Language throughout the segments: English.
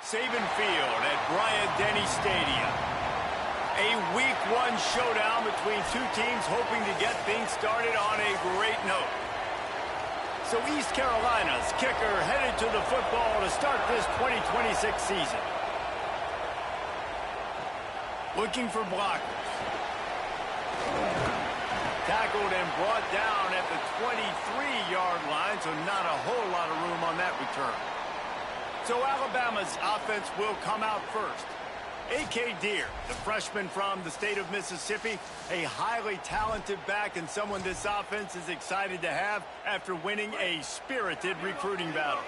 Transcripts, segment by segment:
Saban Field at Bryant-Denny Stadium. A Week 1 showdown between two teams hoping to get things started on a great note. So East Carolina's kicker headed to the football to start this 2026 season. Looking for blockers. Tackled and brought down at the 23-yard line, so not a whole lot of room on that return. So Alabama's offense will come out first. A.K. Deere, the freshman from the state of Mississippi, a highly talented back and someone this offense is excited to have after winning a spirited recruiting battle.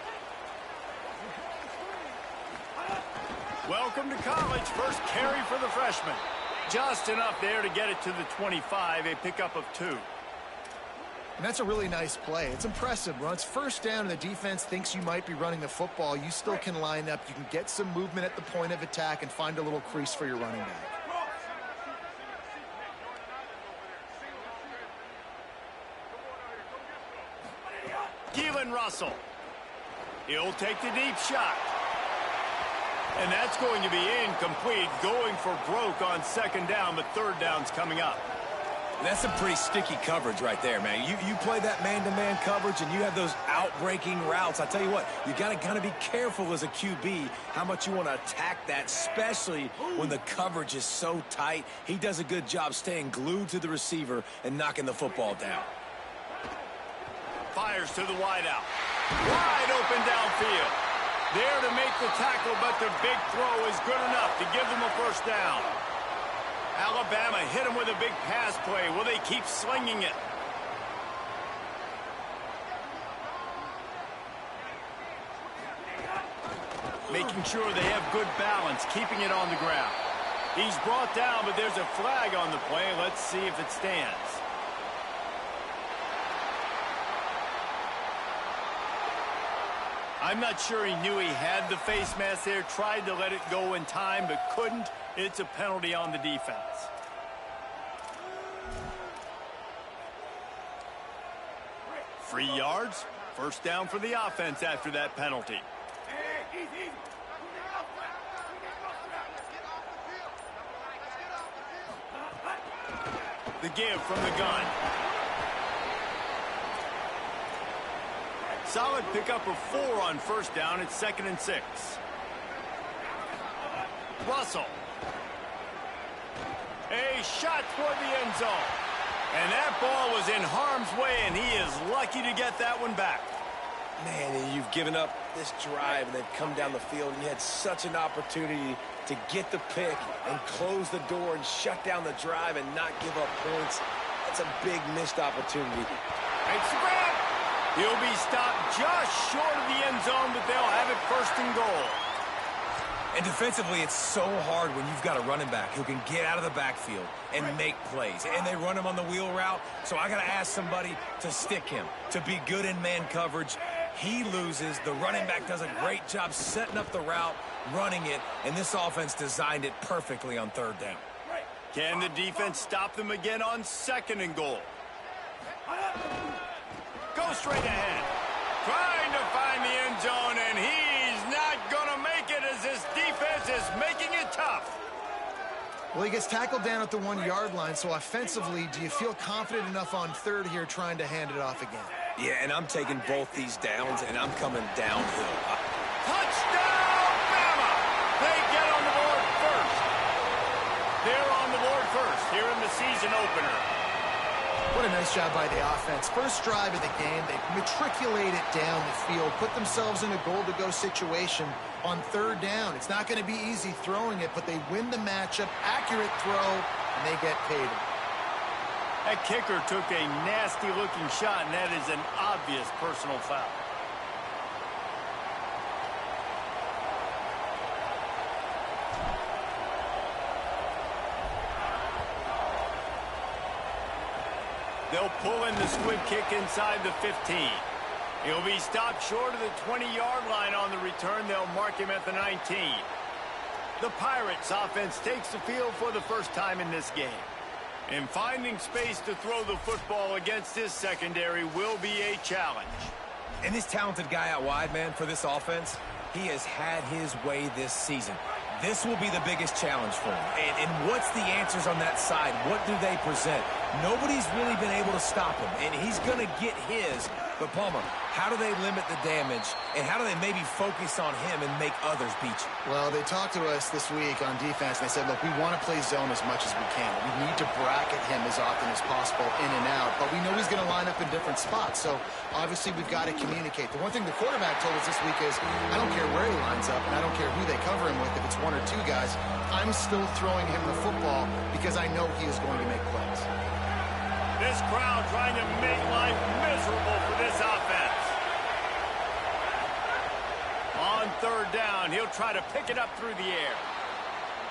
Welcome to college. First carry for the freshman. Just enough there to get it to the 25, a pickup of 2. And that's a really nice play. It's impressive. When it's first down and the defense thinks you might be running the football, you still can line up. You can get some movement at the point of attack and find a little crease for your running back. Keelan Russell. He'll take the deep shot. And that's going to be incomplete, going for broke on second down, but third down's coming up. That's some pretty sticky coverage right there, man. You play that man-to-man coverage and you have those out-breaking routes. I tell you what, you got to kind of be careful as a QB how much you want to attack that, especially when the coverage is so tight. He does a good job staying glued to the receiver and knocking the football down. Fires to the wideout. Wide open downfield. There to make the tackle, but the big throw is good enough to give them a first down. Alabama hit him with a big pass play. Will they keep slinging it? Making sure they have good balance, keeping it on the ground. He's brought down, but there's a flag on the play. Let's see if it stands. I'm not sure he knew he had the face mask there, tried to let it go in time, but couldn't. It's a penalty on the defense. Free yards, first down for the offense after that penalty. The give from the gun. Solid pickup of 4 on first down. It's 2nd and 6. Russell. A shot toward the end zone. And that ball was in harm's way, and he is lucky to get that one back. Man, you've given up this drive, and they've come down the field, and you had such an opportunity to get the pick and close the door and shut down the drive and not give up points. That's a big missed opportunity. It's the grab. He'll be stopped just short of the end zone, but they'll have it 1st and goal. And defensively, it's so hard when you've got a running back who can get out of the backfield and make plays. And they run him on the wheel route, so I got to ask somebody to stick him, to be good in man coverage. He loses. The running back does a great job setting up the route, running it, and this offense designed it perfectly on 3rd down. Can the defense stop them again on 2nd and goal? Go straight ahead. Trying to find the end zone, and he's not going to make it as this defense is making it tough. Well, he gets tackled down at the 1-yard line, so offensively, do you feel confident enough on 3rd here trying to hand it off again? Yeah, and I'm taking both these downs, and I'm coming downhill. Touchdown, Bama! They get on the board first. They're on the board first here in the season opener. What a nice job by the offense. First drive of the game, they matriculate it down the field, put themselves in a goal-to-go situation on 3rd down. It's not going to be easy throwing it, but they win the matchup, accurate throw, and they get paid. That kicker took a nasty-looking shot, and that is an obvious personal foul. They'll pull in the squib kick inside the 15. He'll be stopped short of the 20-yard line on the return. They'll mark him at the 19. The Pirates offense takes the field for the first time in this game. And finding space to throw the football against this secondary will be a challenge. And this talented guy out wide, man, for this offense, He has had his way this season. This will be the biggest challenge for him. And what's the answers on that side? What do they present? Nobody's really been able to stop him, and he's going to get his. But, Palmer, how do they limit the damage, and how do they maybe focus on him and make others beat you? Well, they talked to us this week on defense, and they said, look, we want to play zone as much as we can. We need to bracket him as often as possible in and out, but we know he's going to line up in different spots, so obviously we've got to communicate. The one thing the quarterback told us this week is, I don't care where he lines up, and I don't care who they cover him with, if it's one or two guys, I'm still throwing him the football because I know he is going to make plays. This crowd trying to make life miserable for this offense. On third down, he'll try to pick it up through the air.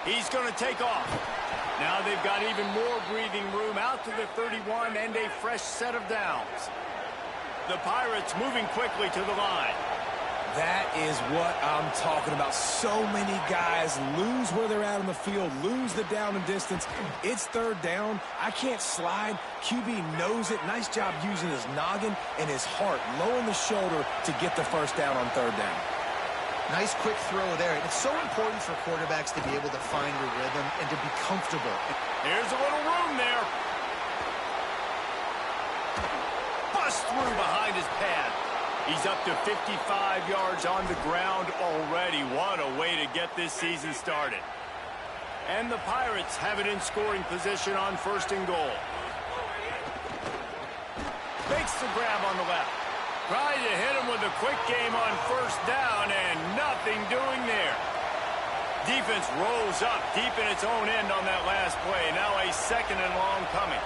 He's going to take off. Now they've got even more breathing room out to the 31 and a fresh set of downs. The Pirates moving quickly to the line. That is what I'm talking about. So many guys lose where they're at on the field, lose the down and distance. It's third down. I can't slide. QB knows it. Nice job using his noggin and his heart, low in the shoulder to get the first down on third down. Nice quick throw there. And it's so important for quarterbacks to be able to find a rhythm and to be comfortable. Here's a little room there. Bust through behind his pad. He's up to 55 yards on the ground already. What a way to get this season started. And the Pirates have it in scoring position on first and goal. Makes the grab on the left. Trying to hit him with a quick game on first down, and nothing doing there. Defense rolls up deep in its own end on that last play. Now a second and long coming.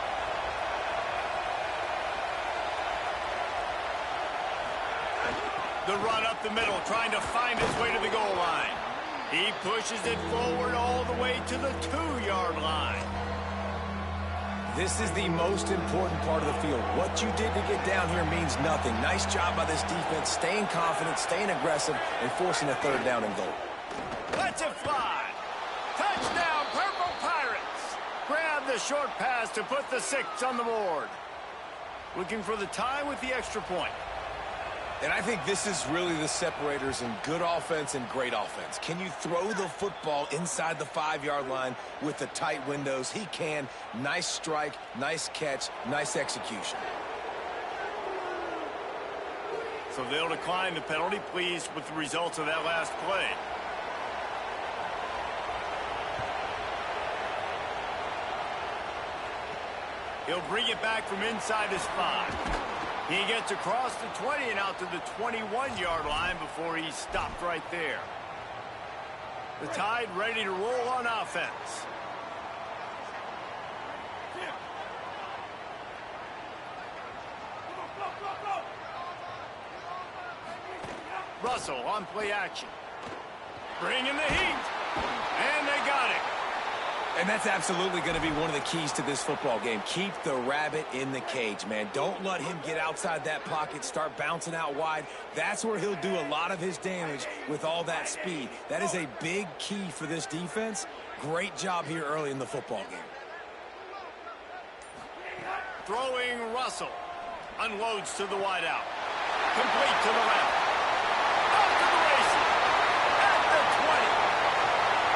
The run up the middle, trying to find its way to the goal line. He pushes it forward all the way to the 2-yard line. This is the most important part of the field. What you did to get down here means nothing. Nice job by this defense, staying confident, staying aggressive, and forcing a third down and goal. Let's it fly. Touchdown, Purple Pirates. Grab the short pass to put the 6 on the board. Looking for the tie with the extra point. And I think this is really the separators in good offense and great offense. Can you throw the football inside the 5-yard line with the tight windows? He can. Nice strike, nice catch, nice execution. So they'll decline the penalty, pleased with the results of that last play. He'll bring it back from inside his 5. He gets across the 20 and out to the 21-yard line before he's stopped right there. The Tide ready to roll on offense. Russell on play action. Bringing the heat. And they got it. And that's absolutely going to be one of the keys to this football game. Keep the rabbit in the cage, man. Don't let him get outside that pocket, start bouncing out wide. That's where he'll do a lot of his damage with all that speed. That is a big key for this defense. Great job here early in the football game. Throwing Russell. Unloads to the wideout. Complete to the left. Up to the races. At the 20.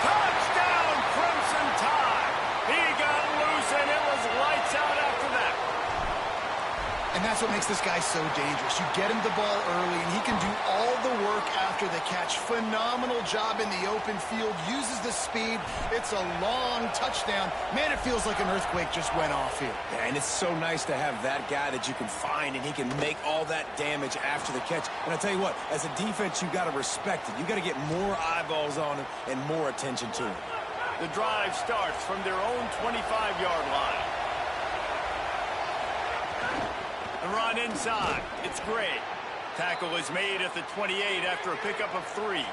Touchdown, Crimson Tide. He got loose, and it was lights out after that. And that's what makes this guy so dangerous. You get him the ball early, and he can do all the work after the catch. Phenomenal job in the open field. Uses the speed. It's a long touchdown. Man, it feels like an earthquake just went off here. Yeah, and it's so nice to have that guy that you can find, and he can make all that damage after the catch. And I tell you what, as a defense, you got to respect it. You got to get more eyeballs on him and more attention to him. The drive starts from their own 25-yard line. The run inside. It's Gray. Tackle is made at the 28 after a pickup of 3.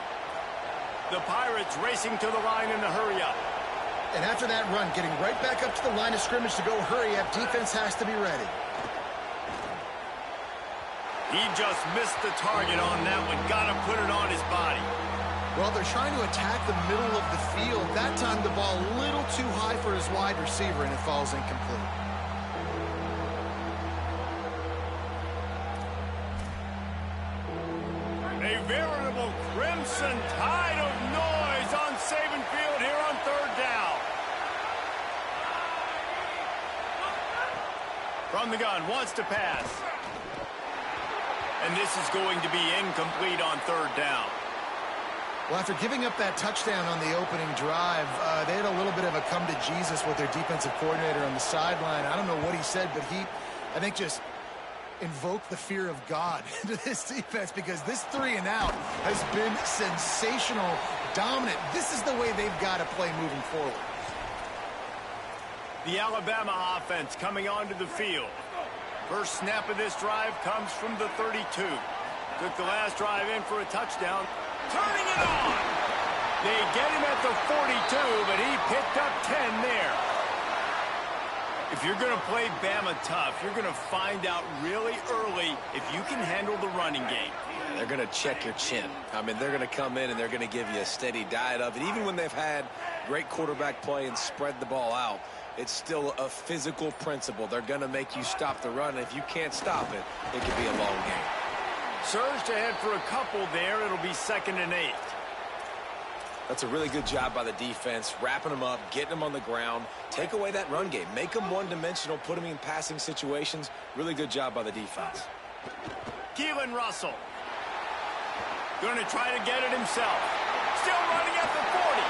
The Pirates racing to the line in the hurry-up. And after that run, getting right back up to the line of scrimmage to go hurry up, defense has to be ready. He just missed the target on that one. Got to put it on his body. Well, they're trying to attack the middle of the field. That time the ball a little too high for his wide receiver, and it falls incomplete. A veritable Crimson Tide of noise on Saban Field here on third down. From the gun, wants to pass. And this is going to be incomplete on third down. Well, after giving up that touchdown on the opening drive, they had a little bit of a come to Jesus with their defensive coordinator on the sideline. I don't know what he said, but he, I think, just invoked the fear of God into this defense, because this 3 and out has been sensational, dominant. This is the way they've got to play moving forward. The Alabama offense coming onto the field. First snap of this drive comes from the 32. Took the last drive in for a touchdown. Turning it on. They get him at the 42, but he picked up 10 there. If you're going to play Bama tough, you're going to find out really early if you can handle the running game. Yeah, they're going to check your chin. I mean, they're going to come in and they're going to give you a steady diet of it. Even when they've had great quarterback play and spread the ball out, it's still a physical principle. They're going to make you stop the run. If you can't stop it, it could be a long game. Surged ahead for a couple there. It'll be 2nd and 8. That's a really good job by the defense, wrapping them up, getting them on the ground, take away that run game, make them one-dimensional, put them in passing situations. Really good job by the defense. Keelan Russell. Going to try to get it himself. Still running at the 40.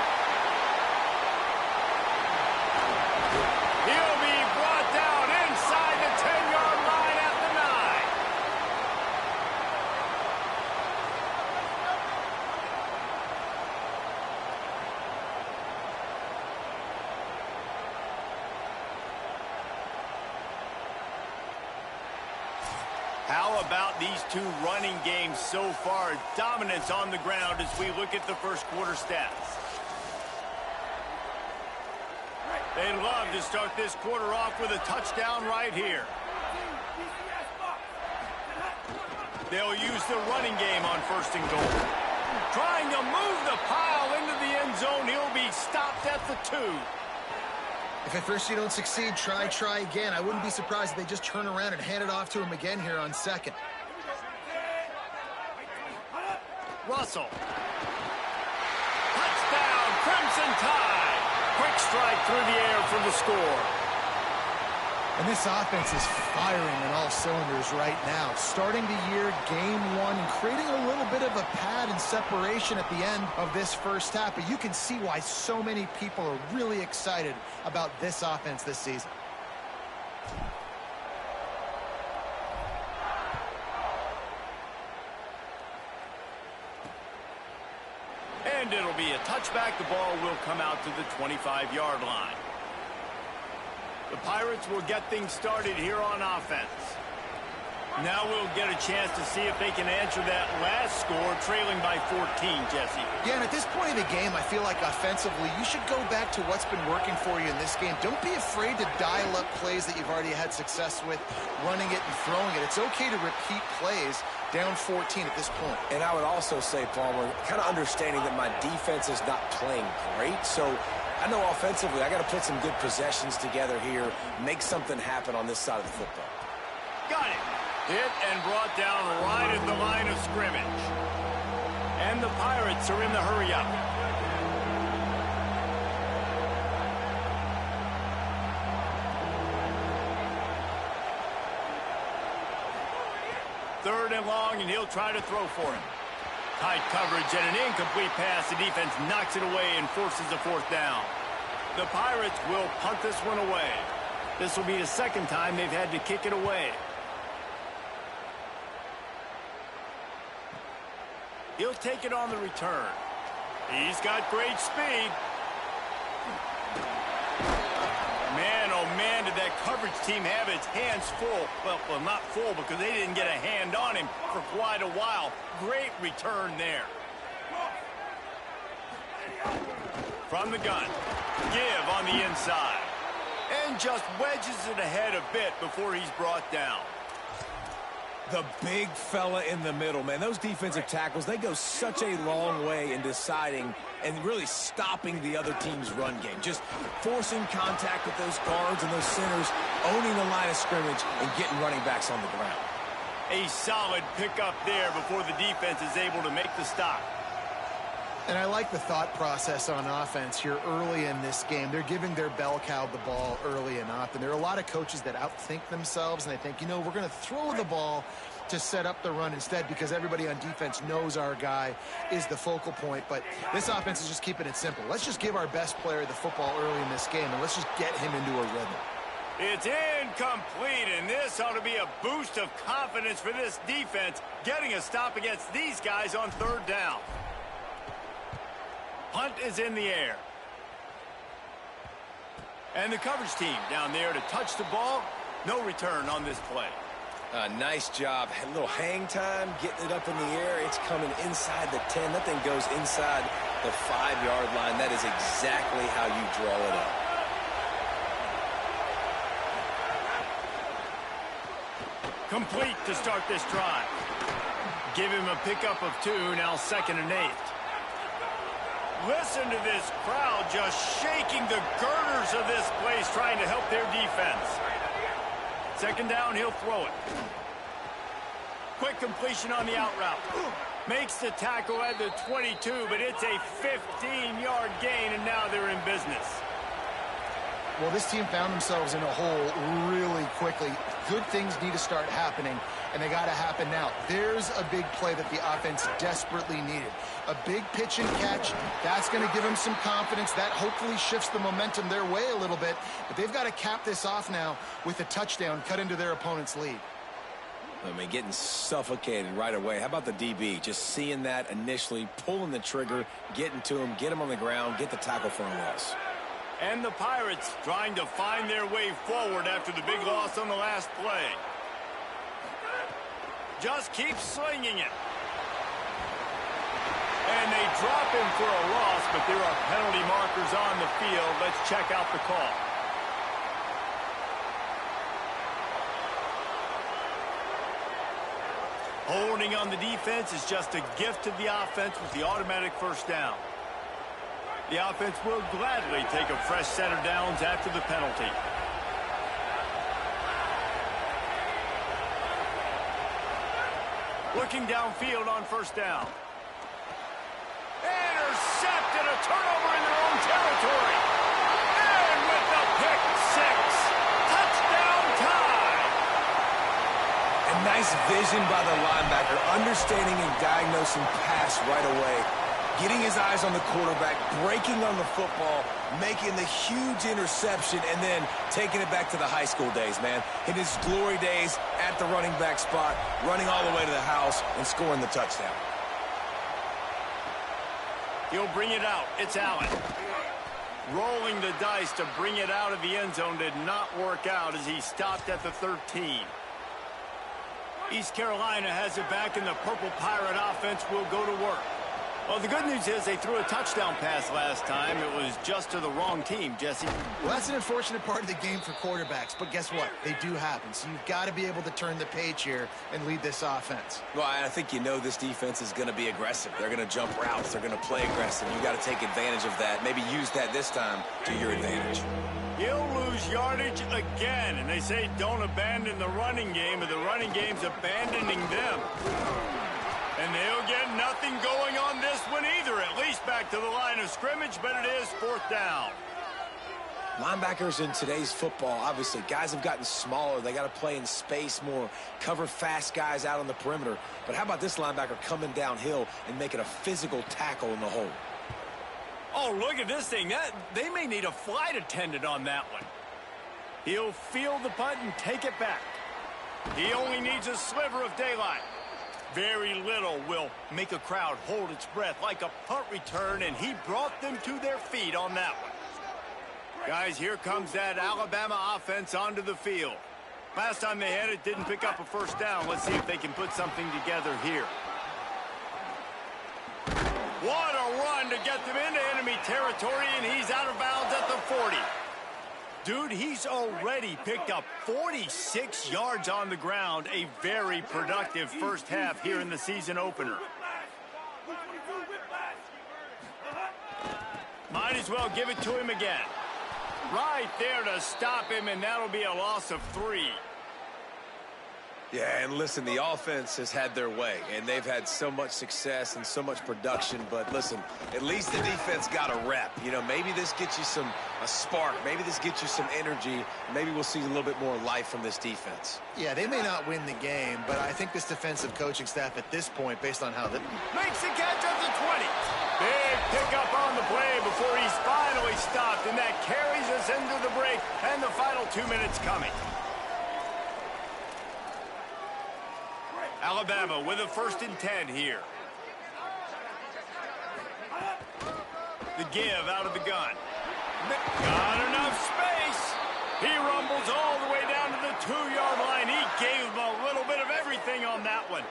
He'll be brought down inside the 10-yard line at the 9. How about these two running games so far? Dominance on the ground as we look at the first quarter stats. They'd love to start this quarter off with a touchdown right here. They'll use the running game on 1st and goal. Trying to move the pile into the end zone. He'll be stopped at the 2. If at first you don't succeed, try again. I wouldn't be surprised if they just turn around and hand it off to him again here on 2nd. Russell. Touchdown, Crimson Tide. Quick strike through the air for the score. And this offense is firing on all cylinders right now. Starting the year, game 1, and creating a little bit of a pad and separation at the end of this first half. But you can see why so many people are really excited about this offense this season. And it'll be a touchback. The ball will come out to the 25-yard line. The Pirates will get things started here on offense. Now we'll get a chance to see if they can answer that last score, trailing by 14, Jesse. Yeah, and at this point of the game, I feel like offensively, you should go back to what's been working for you in this game. Don't be afraid to dial up plays that you've already had success with, running it and throwing it. It's okay to repeat plays down 14 at this point. And I would also say, Palmer, kind of understanding that my defense is not playing great, so I know offensively I got to put some good possessions together here, make something happen on this side of the football. Got it. Hit and brought down right at the line of scrimmage. And the Pirates are in the hurry-up. Third and long, and he'll try to throw for him. Tight coverage and an incomplete pass. The defense knocks it away and forces a 4th down. The Pirates will punt this one away. This will be the 2nd time they've had to kick it away. He'll take it on the return. He's got great speed. Man, oh man, did that coverage team have its hands full. Well, not full because they didn't get a hand on him for quite a while. Great return there. From the gun. Give on the inside. And just wedges it ahead a bit before he's brought down. The big fella in the middle, man. Those defensive tackles, they go such a long way in deciding and really stopping the other team's run game. Just forcing contact with those guards and those centers, owning the line of scrimmage, and getting running backs on the ground. A solid pickup there before the defense is able to make the stop. And I like the thought process on offense here early in this game. They're giving their bell cow the ball early enough. And there are a lot of coaches that outthink themselves, and they think, you know, we're going to throw the ball to set up the run instead because everybody on defense knows our guy is the focal point. But this offense is just keeping it simple. Let's just give our best player the football early in this game, and let's just get him into a rhythm. It's incomplete, and this ought to be a boost of confidence for this defense, getting a stop against these guys on third down. Punt is in the air. And the coverage team down there to touch the ball. No return on this play. Nice job. A little hang time, getting it up in the air. It's coming inside the 10. That thing goes inside the 5-yard line. That is exactly how you draw it up. Complete to start this drive. Give him a pickup of 2, now 2nd and 8. Listen to this crowd just shaking the girders of this place, trying to help their defense. 2nd down, he'll throw it. Quick completion on the out route. Makes the tackle at the 22, but it's a 15-yard gain, and now they're in business. Well, this team found themselves in a hole really quickly. Good things need to start happening, and they got to happen now. There's a big play that the offense desperately needed. A big pitch and catch. That's going to give them some confidence. That hopefully shifts the momentum their way a little bit. But they've got to cap this off now with a touchdown, cut into their opponent's lead. I mean, getting suffocated right away. How about the DB? Just seeing that initially, pulling the trigger, getting to him, get him on the ground, get the tackle for a loss. And the Pirates trying to find their way forward after the big loss on the last play. Just keep slinging it. And they drop him for a loss, but there are penalty markers on the field. Let's check out the call. Holding on the defense is just a gift to the offense with the automatic first down. The offense will gladly take a fresh set of downs after the penalty. Looking downfield on first down. Intercepted, a turnover in their own territory. And with the pick six, touchdown tie. And nice vision by the linebacker, understanding and diagnosing pass right away. Getting his eyes on the quarterback, breaking on the football, making the huge interception, and then taking it back to the high school days, man. In his glory days at the running back spot, running all the way to the house and scoring the touchdown. He'll bring it out. It's Allen. Rolling the dice to bring it out of the end zone did not work out as he stopped at the 13. East Carolina has it back, and the Purple Pirate offense will go to work. Well, the good news is they threw a touchdown pass last time. It was just to the wrong team, Jesse. Well, that's an unfortunate part of the game for quarterbacks, but guess what? They do happen. So you've got to be able to turn the page here and lead this offense. Well, I think you know this defense is going to be aggressive. They're going to jump routes. They're going to play aggressive. You got to take advantage of that. Maybe use that this time to your advantage. He'll lose yardage again, and they say don't abandon the running game, but the running game's abandoning them. And they'll get nothing going on this one either, at least back to the line of scrimmage, but it is 4th down. Linebackers in today's football, obviously, guys have gotten smaller. They got to play in space more, cover fast guys out on the perimeter. But how about this linebacker coming downhill and making a physical tackle in the hole? Oh, look at this thing. They may need a flight attendant on that one. He'll field the punt and take it back. He only needs a sliver of daylight. Very little will make a crowd hold its breath like a punt return, and he brought them to their feet on that one. Guys, here comes that Alabama offense onto the field. Last time they had it, didn't pick up a first down. Let's see if they can put something together here. What a run to get them into enemy territory, and he's out of bounds at the 40. Dude, he's already picked up 46 yards on the ground. A very productive first half here in the season opener. Might as well give it to him again. Right there to stop him, and that'll be a loss of 3. Yeah, and listen, the offense has had their way, and they've had so much success and so much production. But listen, at least the defense got a rep. You know, maybe this gets you a spark. Maybe this gets you some energy. Maybe we'll see a little bit more life from this defense. Yeah, they may not win the game, but I think this defensive coaching staff at this point, based on how they... Makes the catch at the 20. Big pickup on the play before he's finally stopped, and that carries us into the break and the final 2 minutes coming. Alabama with a 1st and 10 here. The give out of the gun. Got enough space. He rumbles all the way down to the 2-yard line. He gave him a little bit of everything on that one.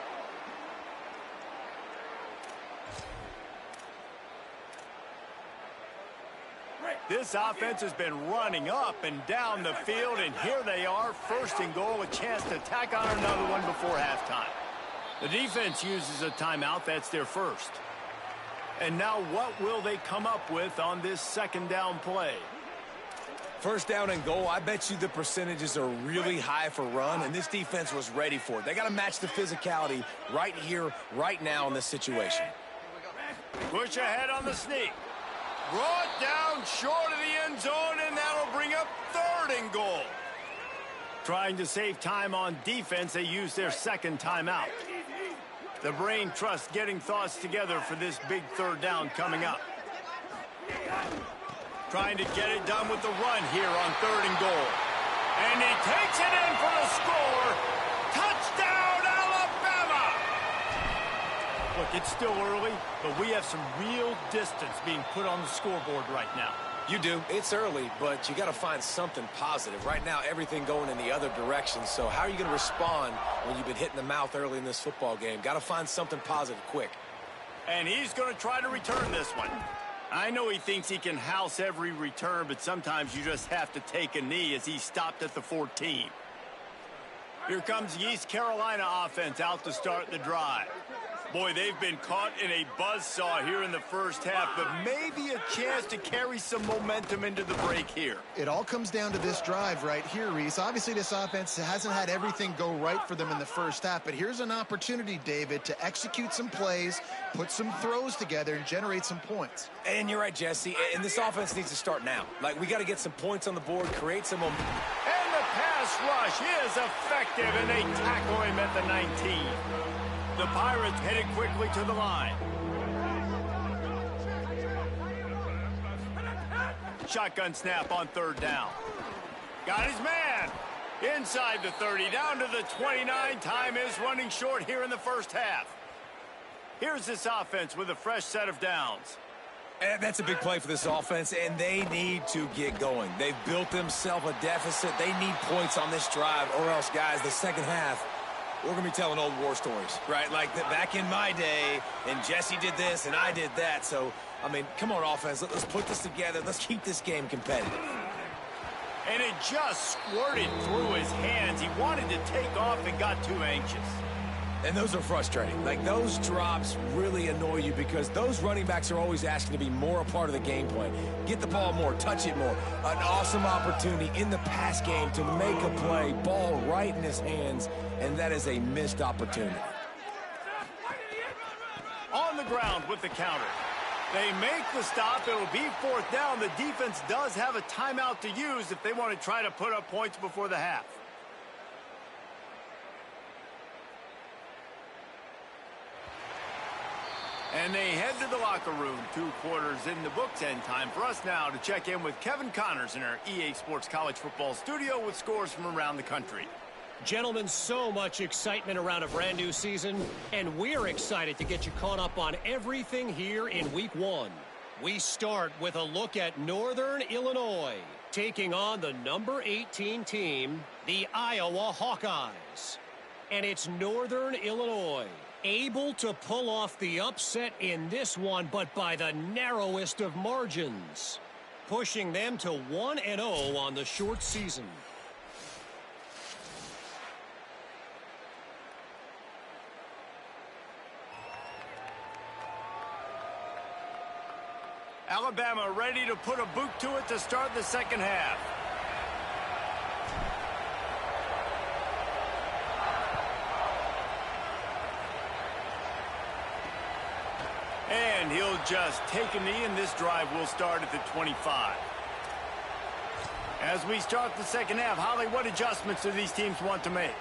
This offense has been running up and down the field, and here they are, 1st and goal, a chance to tack on another one before halftime. The defense uses a timeout. That's their first. And now what will they come up with on this 2nd down play? 1st down and goal, I bet you the percentages are really high for run, and this defense was ready for it. They got to match the physicality right here, right now in this situation. Push ahead on the sneak. Brought down short of the end zone, and that'll bring up 3rd and goal. Trying to save time on defense, they use their 2nd timeout. The brain trust getting thoughts together for this big 3rd down coming up. Trying to get it done with the run here on 3rd and goal. And he takes it in for the score. Touchdown, Alabama! Look, it's still early, but we have some real distance being put on the scoreboard right now. You do. It's early, but you got to find something positive. Right now, everything going in the other direction. So how are you going to respond when you've been hit in the mouth early in this football game? Got to find something positive quick. And he's going to try to return this one. I know he thinks he can house every return, but sometimes you just have to take a knee as he stopped at the 14. Here comes the East Carolina offense out to start the drive. Boy, they've been caught in a buzzsaw here in the 1st half, but maybe a chance to carry some momentum into the break here. It all comes down to this drive right here, Reese. Obviously, this offense hasn't had everything go right for them in the 1st half, but here's an opportunity, David, to execute some plays, put some throws together, and generate some points. And you're right, Jesse, and this offense needs to start now. Like, we got to get some points on the board, create some momentum. And the pass rush is effective, and they tackle him at the 19. The Pirates headed quickly to the line. Shotgun snap on 3rd down. Got his man. Inside the 30, down to the 29. Time is running short here in the 1st half. Here's this offense with a fresh set of downs. And that's a big play for this offense, and they need to get going. They've built themselves a deficit. They need points on this drive, or else, guys, the 2nd half, we're going to be telling old war stories, right? Like back in my day, and Jesse did this, and I did that. So, I mean, come on, offense. Let's put this together. Let's keep this game competitive. And it just squirted through his hands. He wanted to take off and got too anxious. And those are frustrating. Like, those drops really annoy you because those running backs are always asking to be more a part of the game plan. Get the ball more, touch it more. An awesome opportunity in the pass game to make a play, ball right in his hands, and that is a missed opportunity. On the ground with the counter. They make the stop. It'll be 4th down. The defense does have a timeout to use if they want to try to put up points before the half. And they head to the locker room. 2 quarters in the books, and time for us now to check in with Kevin Connors in our EA Sports College Football studio with scores from around the country. Gentlemen, so much excitement around a brand new season, and we're excited to get you caught up on everything here in Week 1. We start with a look at Northern Illinois, taking on the number 18 team, the Iowa Hawkeyes. And it's Northern Illinois, able to pull off the upset in this one, but by the narrowest of margins, pushing them to 1-0 on the short season. Alabama ready to put a boot to it to start the 2nd half. And he'll just take a knee, and this drive will start at the 25. As we start the second half, Holly, what adjustments do these teams want to make?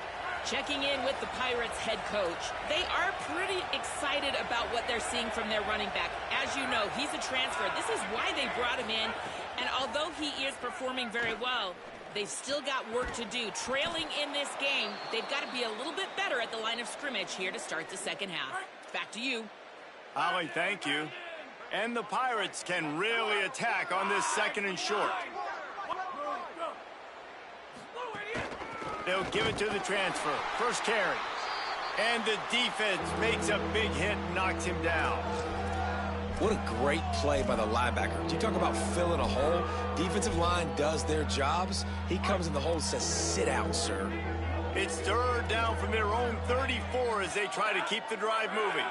Checking in with the Pirates head coach. They are pretty excited about what they're seeing from their running back. As you know, he's a transfer. This is why they brought him in. And although he is performing very well, they've still got work to do. Trailing in this game, they've got to be a little bit better at the line of scrimmage here to start the second half. Back to you. Holly, thank you. And the Pirates can really attack on this second and short. They'll give it to the transfer. First carry. And the defense makes a big hit and knocks him down. What a great play by the linebacker. You talk about filling a hole. Defensive line does their jobs. He comes in the hole and says, sit down, sir. It's third down from their own 34 as they try to keep the drive moving.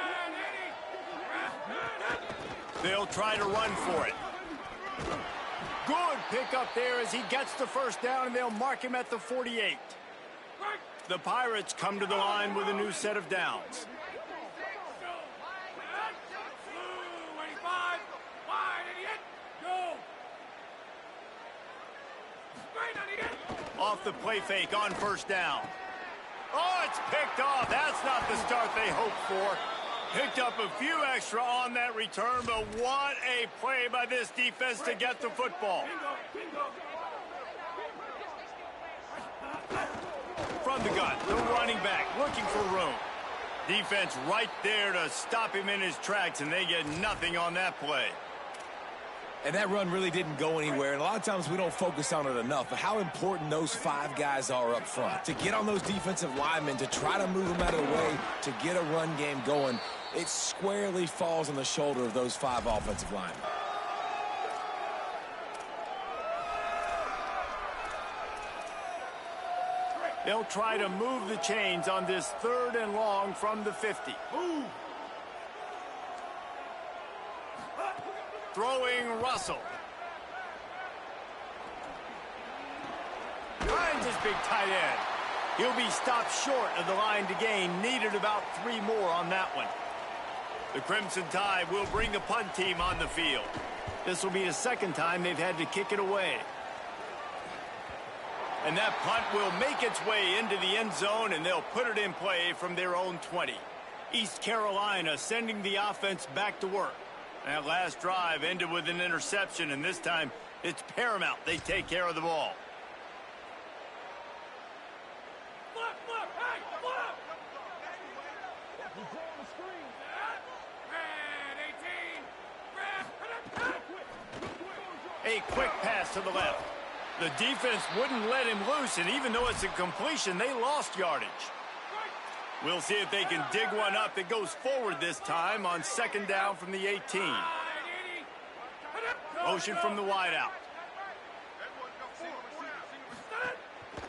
They'll try to run for it. Good pickup there as he gets the first down, and they'll mark him at the 48. The Pirates come to the line with a new set of downs. Off the play fake on first down. Oh, it's picked off. That's not the start they hoped for. Picked up a few extra on that return, but what a play by this defense to get the football. From the gun, the running back looking for room. Defense right there to stop him in his tracks, and they get nothing on that play. And that run really didn't go anywhere, and a lot of times we don't focus on it enough, but how important those 5 guys are up front. To get on those defensive linemen, to try to move them out of the way, to get a run game going, it squarely falls on the shoulder of those 5 offensive linemen. They'll try to move the chains on this third and long from the 50. Throwing Russell. Finds his big tight end. He'll be stopped short of the line to gain. Needed about 3 more on that one. The Crimson Tide will bring the punt team on the field. This will be the second time they've had to kick it away. And that punt will make its way into the end zone, and they'll put it in play from their own 20. East Carolina sending the offense back to work. That last drive ended with an interception, and this time it's paramount they take care of the ball. A quick pass to the left. The defense wouldn't let him loose, and even though it's a completion, they lost yardage. We'll see if they can dig one up that goes forward this time on second down from the 18. Motion from the wideout.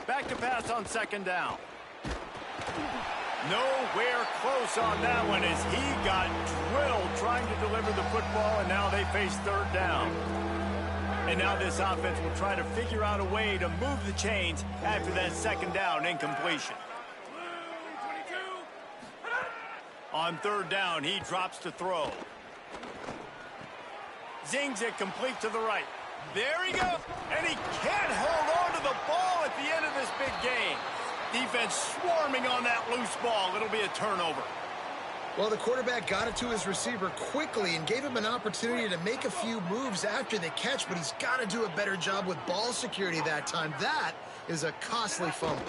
Back to pass on second down. Nowhere close on that one as he got drilled trying to deliver the football, and now they face third down. And now this offense will try to figure out a way to move the chains after that second down incompletion. On third down, he drops to throw. Zings it complete to the right. There he goes. And he can't hold on to the ball at the end of this big game. Defense swarming on that loose ball. It'll be a turnover. Well, the quarterback got it to his receiver quickly and gave him an opportunity to make a few moves after the catch, but he's got to do a better job with ball security that time. That is a costly fumble.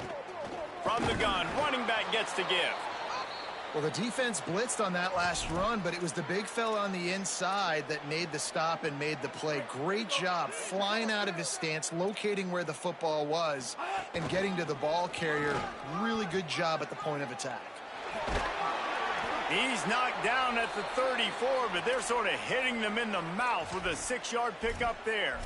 From the gun, running back gets to give. Well, the defense blitzed on that last run, but it was the big fella on the inside that made the stop and made the play. Great job flying out of his stance, locating where the football was, and getting to the ball carrier. Really good job at the point of attack. He's knocked down at the 34, but they're sort of hitting them in the mouth with a 6-yard pickup there.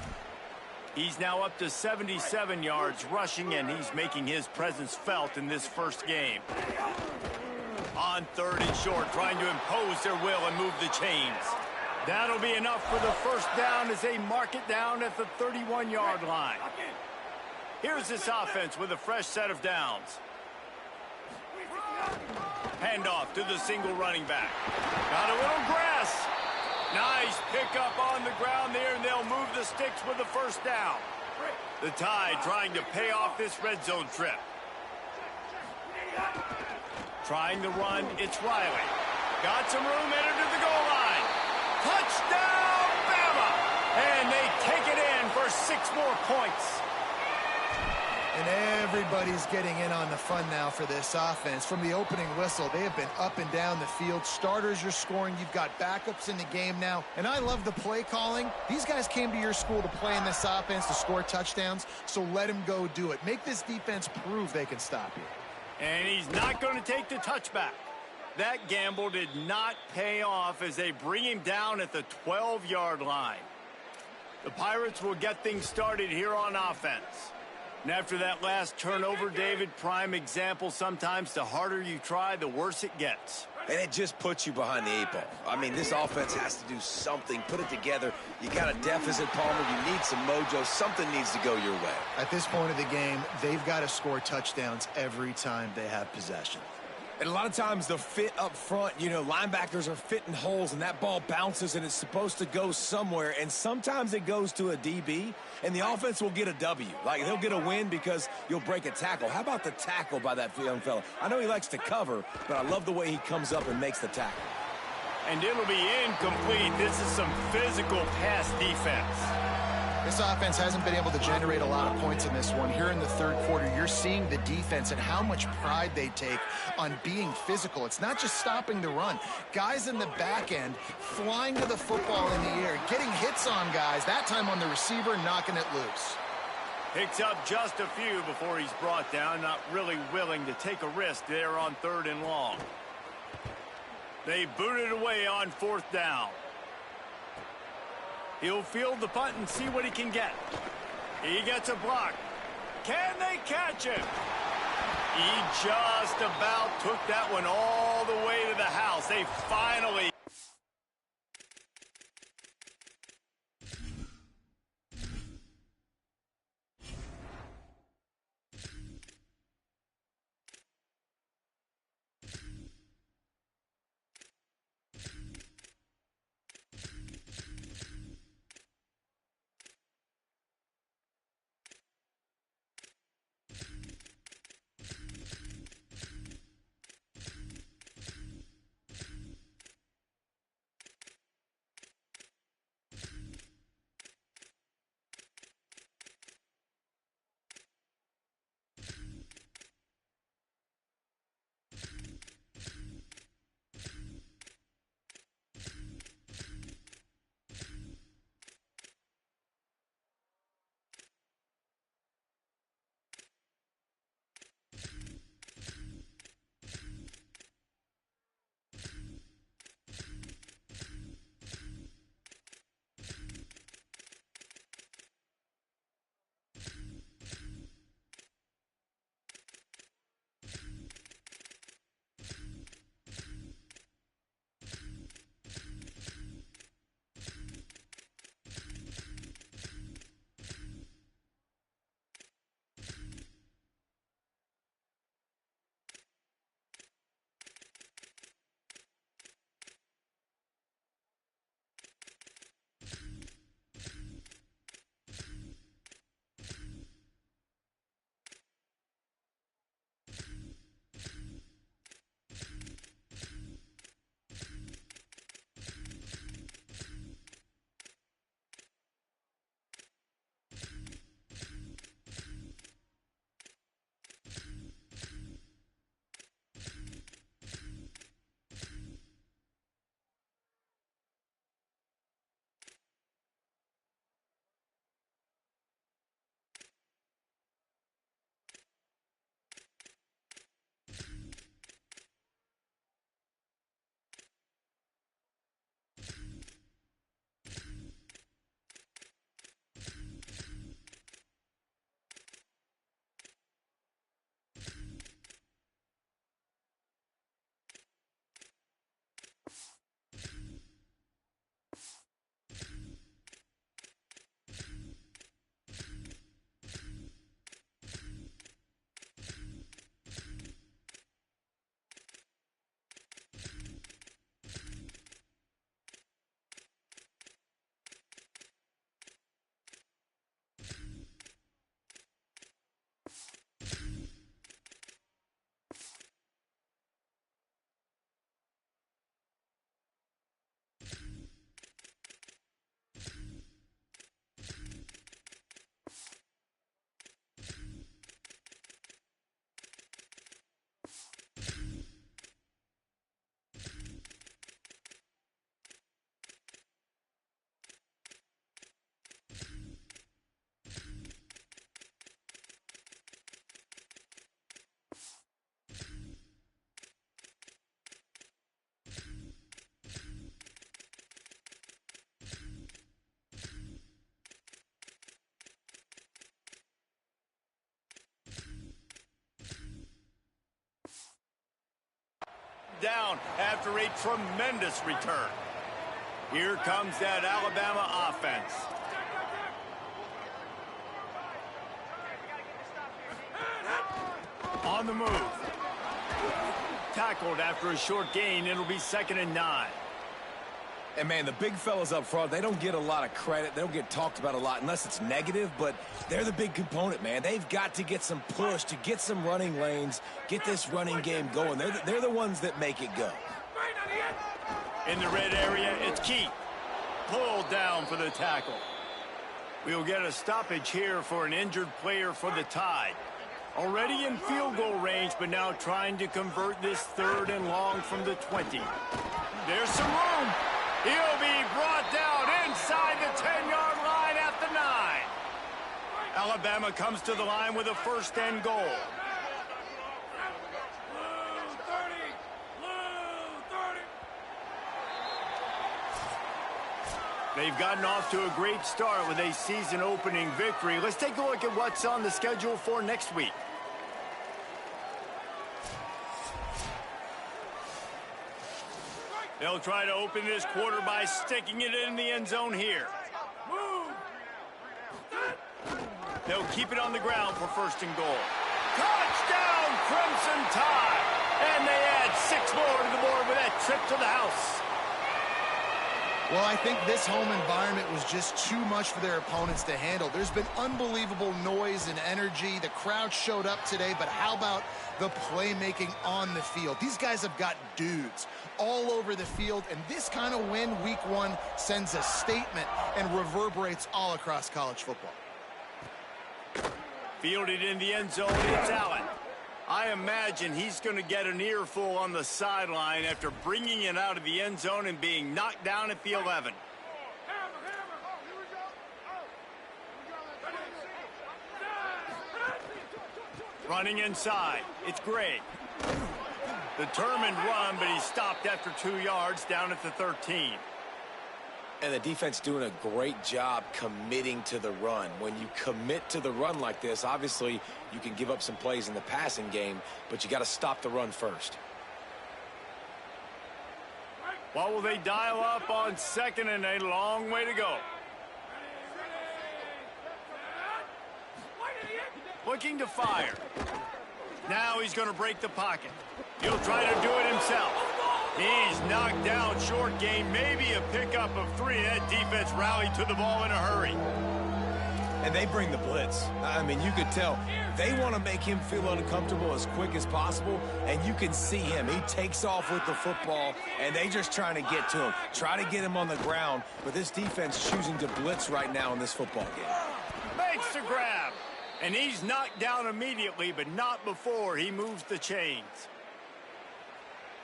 He's now up to 77 yards rushing, and he's making his presence felt in this first game. On third and short, trying to impose their will and move the chains. That'll be enough for the first down as they mark it down at the 31-yard line. Here's this offense with a fresh set of downs. Handoff to the single running back. Got a little grass. Nice pickup on the ground there, and they'll move the sticks with the first down. The Tide trying to pay off this red zone trip. Trying to run, it's Riley. Got some room, headed to the goal line. Touchdown, Bama! And they take it in for 6 more points. And everybody's getting in on the fun now for this offense. From the opening whistle, they have been up and down the field. Starters are scoring. You've got backups in the game now. And I love the play calling. These guys came to your school to play in this offense to score touchdowns, so let them go do it. Make this defense prove they can stop you. And he's not going to take the touchback. That gamble did not pay off as they bring him down at the 12-yard line. The Pirates will get things started here on offense. And after that last turnover, David, prime example, sometimes the harder you try, the worse it gets. And it just puts you behind the 8 ball. I mean, this offense has to do something. Put it together. You got a deficit, Palmer. You need some mojo. Something needs to go your way. At this point of the game, they've got to score touchdowns every time they have possession. And a lot of times the fit up front, you know, linebackers are fitting holes and that ball bounces and it's supposed to go somewhere. And sometimes it goes to a DB and the offense will get a W. Like they'll get a win because you'll break a tackle. How about the tackle by that young fella? I know he likes to cover, but I love the way he comes up and makes the tackle. And it'll be incomplete. This is some physical pass defense. This offense hasn't been able to generate a lot of points in this one. Here in the third quarter, you're seeing the defense and how much pride they take on being physical. It's not just stopping the run. Guys in the back end flying to the football in the air, getting hits on guys, that time on the receiver, knocking it loose. Picks up just a few before he's brought down, not really willing to take a risk there on 3rd and long. They boot it away on 4th down. He'll field the punt and see what he can get. He gets a block. Can they catch him? He just about took that one all the way to the house. They finally... down after a tremendous return. Here comes that Alabama offense. On the move. Tackled after a short gain. It'll be 2nd and 9. And, man, the big fellas up front, they don't get a lot of credit. They don't get talked about a lot unless it's negative, but they're the big component, man. They've got to get some push, to get some running lanes, get this running game going. They're the ones that make it go. In the red area, it's Keith. Pulled down for the tackle. We'll get a stoppage here for an injured player for the Tide. Already in field goal range, but now trying to convert this 3rd and long from the 20. There's some room. He'll be brought down inside the 10-yard line at the 9. Alabama comes to the line with a 1st and goal. They've gotten off to a great start with a season-opening victory. Let's take a look at what's on the schedule for next week. They'll try to open this quarter by sticking it in the end zone here. They'll keep it on the ground for 1st and goal. Touchdown, Crimson Tide! And they add 6 more to the board with that trip to the house. Well, I think this home environment was just too much for their opponents to handle. There's been unbelievable noise and energy. The crowd showed up today, but how about the playmaking on the field? These guys have got dudes all over the field, and this kind of win week 1 sends a statement and reverberates all across college football. Fielded in the end zone, it's Allen. I imagine he's going to get an earful on the sideline after bringing it out of the end zone and being knocked down at the 11. Running inside, it's Gray. Determined run, but he stopped after 2 yards down at the 13. And the defense doing a great job committing to the run. When you commit to the run like this, obviously you can give up some plays in the passing game, but you got to stop the run first. What will they dial up on 2nd and a long way to go? Looking to fire. Now he's going to break the pocket. He'll try to do it himself. He's knocked down, short gain, maybe a pickup of 3. That defense rallied to the ball in a hurry. And they bring the blitz. I mean, you could tell they want to make him feel uncomfortable as quick as possible, and you can see him. He takes off with the football, and they just trying to get to him, try to get him on the ground, but this defense choosing to blitz right now in this football game. Makes the grab, and he's knocked down immediately, but not before he moves the chains.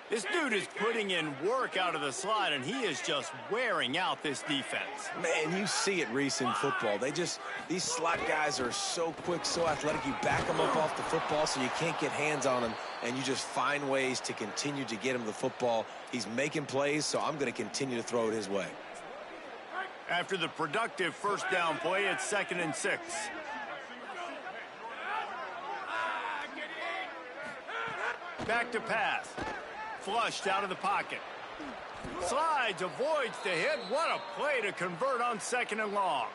This dude is putting in work out of the slot, and he is just wearing out this defense. Man, you see it, Reese, in football. These slot guys are so quick, so athletic. You back them up off the football so you can't get hands on them, and you just find ways to continue to get him the football. He's making plays, so I'm going to continue to throw it his way. After the productive 1st down play, it's 2nd and 6. Back to pass. Flushed out of the pocket. Slides, avoids the hit. What a play to convert on 2nd and long.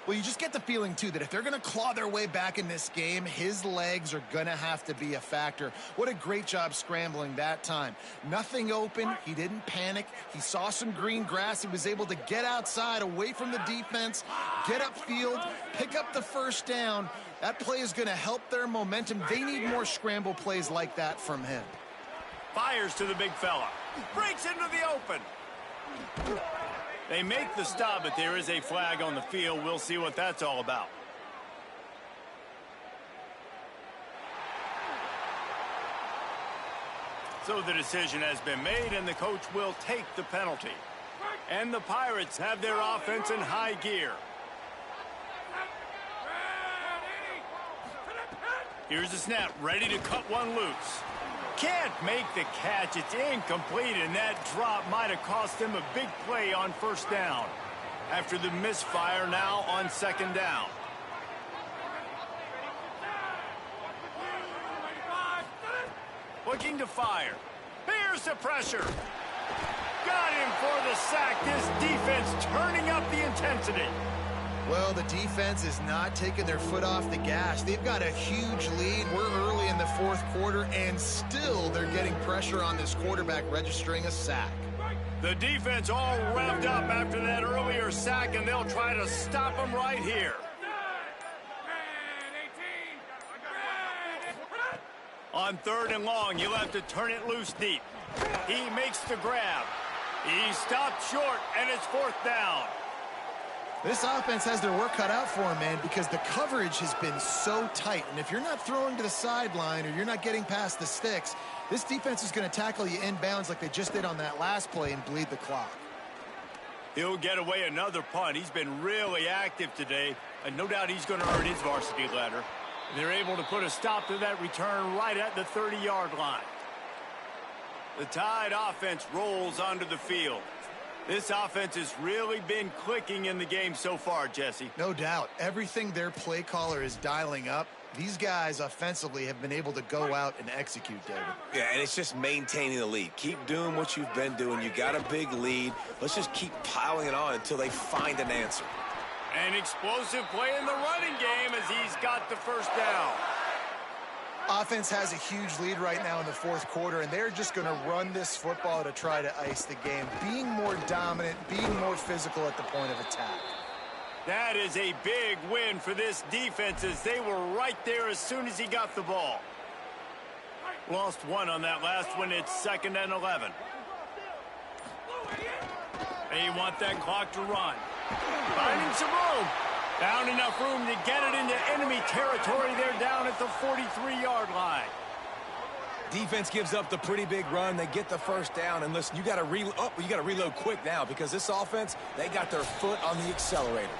Well, you just get the feeling, too, that if they're going to claw their way back in this game, his legs are going to have to be a factor. What a great job scrambling that time. Nothing open. He didn't panic. He saw some green grass. He was able to get outside, away from the defense, get upfield, pick up the 1st down. That play is going to help their momentum. They need more scramble plays like that from him. Fires to the big fella. Breaks into the open. They make the stop, but there is a flag on the field. We'll see what that's all about. So the decision has been made, and the coach will take the penalty. And the Pirates have their offense in high gear. Here's the snap, ready to cut one loose. Can't make the catch. It's incomplete, and that drop might have cost them a big play on 1st down. After the misfire, now on 2nd down. Looking to fire. Here Here's the pressure. Got him for the sack. This defense turning up the intensity. Well, the defense is not taking their foot off the gas. They've got a huge lead. We're early in the fourth quarter, and still they're getting pressure on this quarterback, registering a sack. The defense all revved up after that earlier sack, and they'll try to stop him right here. On 3rd and long, you'll have to turn it loose deep. He makes the grab. He stopped short, and it's 4th down. This offense has their work cut out for them, man, because the coverage has been so tight. And if you're not throwing to the sideline or you're not getting past the sticks, this defense is going to tackle you inbounds like they just did on that last play and bleed the clock. He'll get away another punt. He's been really active today, and no doubt he's going to earn his varsity letter. They're able to put a stop to that return right at the 30-yard line. The Tide offense rolls onto the field. This offense has really been clicking in the game so far, Jesse. No doubt. Everything their play caller is dialing up, these guys offensively have been able to go out and execute, David. Yeah, and it's just maintaining the lead. Keep doing what you've been doing. You got a big lead. Let's just keep piling it on until they find an answer. An explosive play in the running game as he's got the 1st down. Offense has a huge lead right now in the fourth quarter, and they're just going to run this football to try to ice the game, being more dominant, being more physical at the point of attack. That is a big win for this defense as they were right there as soon as he got the ball. Lost 1 on that last one. It's 2nd and 11. They want that clock to run. Finding some room. Found enough room to get it into enemy territory. They're down at the 43-yard line. Defense gives up the pretty big run. They get the 1st down. And listen, you got to reload quick now because this offense, they got their foot on the accelerator.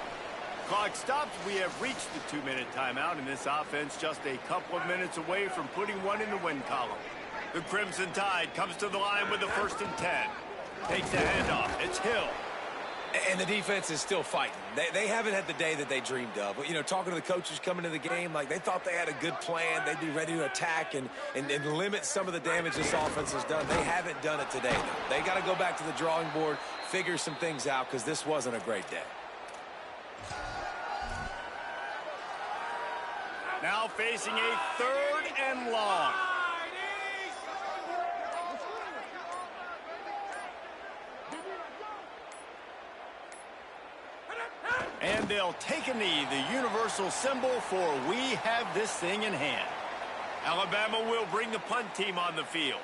Clock stops. We have reached the 2-minute timeout, and this offense just a couple of minutes away from putting one in the win column. The Crimson Tide comes to the line with the 1st and 10. Takes the handoff. It's Hill. And the defense is still fighting. They haven't had the day that they dreamed of. But, you know, talking to the coaches coming to the game, like they thought they had a good plan. They'd be ready to attack and limit some of the damage this offense has done. They haven't done it today, though. They got to go back to the drawing board, figure some things out, because this wasn't a great day. Now facing a 3rd and long. And they'll take a knee, the universal symbol for we have this thing in hand. Alabama will bring the punt team on the field.